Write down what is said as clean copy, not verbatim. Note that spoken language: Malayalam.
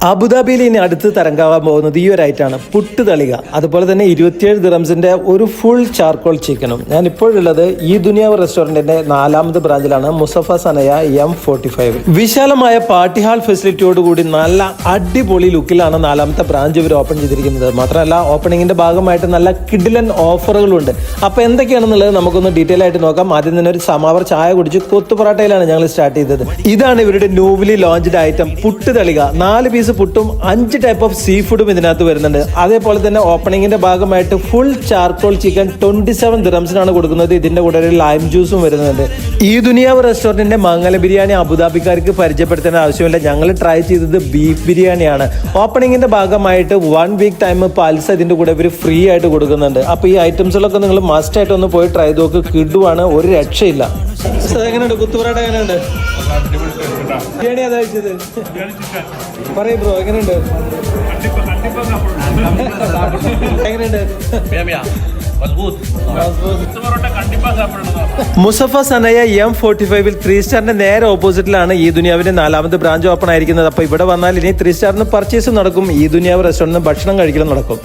അബുദാബിയിൽ ഇനി അടുത്ത് തരംഗാവാൻ പോകുന്നത് ഈ ഒരു ഐറ്റാണ് പുട്ട് തളിക. അതുപോലെ തന്നെ 27 ദിറംസിന്റെ ഒരു ഫുൾ ചാർക്കോൾ ചിക്കനും. ഞാൻ ഇപ്പോഴുള്ളത് ഈ ദുനിയാവ് റെസ്റ്റോറന്റിന്റെ 4ാമത് ബ്രാഞ്ചിലാണ്, മുസഫ സനയ M45. വിശാലമായ പാർട്ടി ഹാൾ ഫെസിലിറ്റിയോട് കൂടി നല്ല അടിപൊളി ലുക്കിലാണ് 4ാമത്തെ ബ്രാഞ്ച് ഇവർ ഓപ്പൺ ചെയ്തിരിക്കുന്നത്. മാത്രമല്ല ഓപ്പണിങ്ങിന്റെ ഭാഗമായിട്ട് നല്ല കിഡിലൻ ഓഫറുകളുണ്ട്. അപ്പൊ എന്തൊക്കെയാണെന്നുള്ളത് നമുക്കൊന്ന് ഡീറ്റെയിൽ ആയിട്ട് നോക്കാം. ആദ്യം തന്നെ ഒരു സമാവർ ചായ കുടിച്ച് കൊത്തു പൊറാട്ടയിലാണ് ഞങ്ങൾ സ്റ്റാർട്ട് ചെയ്തത്. ഇതാണ് ഇവരുടെ ന്യൂവിലി ലോഞ്ച്ഡ് ഐറ്റം പുട്ട് തളിക. 4 പീസ് പുട്ടും 5 ടൈപ്പ് ഓഫ് സീ ഫുഡും ഇതിനകത്ത് വരുന്നുണ്ട്. അതേപോലെ തന്നെ ഓപ്പണിങ്ങിന്റെ ഭാഗമായിട്ട് ഫുൾ ചാർക്കോൾ ചിക്കൻ 27 ദിറംസിനാണ് കൊടുക്കുന്നത്. ഇതിന്റെ കൂടെ ഒരു ലൈം ജ്യൂസും വരുന്നുണ്ട്. ഈ ദുനിയാവ് റെസ്റ്റോറന്റിന്റെ മംഗല ബിരിയാണി അബുദാബിക്കാർക്ക് പരിചയപ്പെടുത്തേണ്ട ആവശ്യമില്ല. ഞങ്ങൾ ട്രൈ ചെയ്തത് ബീഫ് ബിരിയാണിയാണ്. ഓപ്പണിങ്ങിന്റെ ഭാഗമായിട്ട് 1 വീക്ക് ടൈം പൾസ് ഇതിന്റെ കൂടെ ഇവർ ഫ്രീ ആയിട്ട് കൊടുക്കുന്നുണ്ട്. അപ്പൊ ഈ ഐറ്റംസുകളൊക്കെ നിങ്ങൾ മസ്റ്റ് ആയിട്ട് ഒന്ന് പോയി ട്രൈ നോക്ക്. കിടുവാണ്, ഒരു രക്ഷയില്ല. എങ്ങനെയുണ്ട് കുത്തുപൊറാട്ട? എങ്ങനെയുണ്ട് ബിരിയാണി? അതാ കഴിച്ചത്. പറയൂ ബ്രോ, എങ്ങനെയുണ്ട്? എങ്ങനെയുണ്ട്? മുസഫ സനയ M45 3 സ്റ്റാറിന്റെ നേരെ ഓപ്പോസിറ്റിലാണ് ഈ ദുനിയാവിന്റെ 4ാമത് ബ്രാഞ്ച് ഓപ്പൺ ആയിരിക്കുന്നത്. അപ്പൊ ഇവിടെ വന്നാൽ ഇനി 3 സ്റ്റാറിന് പർച്ചേസ് നടക്കും, ഈ ദുനിയാവ് റെസ്റ്റോറന്റിന് ഭക്ഷണം കഴിക്കലും നടക്കും.